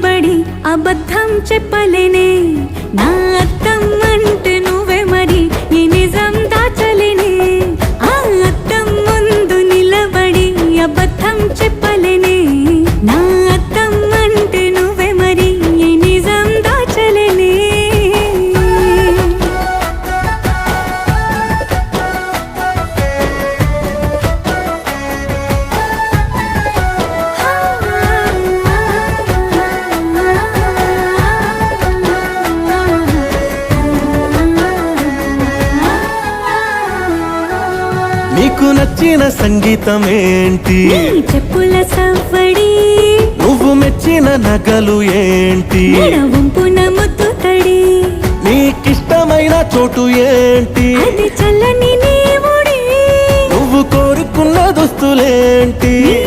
నిలబడి అబద్ధం చెప్పలేనే నా అద్దం అంటే నువ్వే మరి ఈ నిజం దాచలేనే ఆ అద్దం ముందు నిలబడి అబద్ధం చెప్పలేనే నా అద్దం అంటే నువ్వే మరి ఈ నిజం దాచలేనే నీకు నచ్చిన సంగీతం ఏంటి నీ చెప్పుల సవ్వడి నువ్వు మెచ్చిన నగలు ఏంటి వంపున ముద్దు తడి నీకిష్టమైన చోటు ఏంటి అది చల్లని నీ ఒడి నువ్వు కోరుకున్న దుస్తులేంటి నీ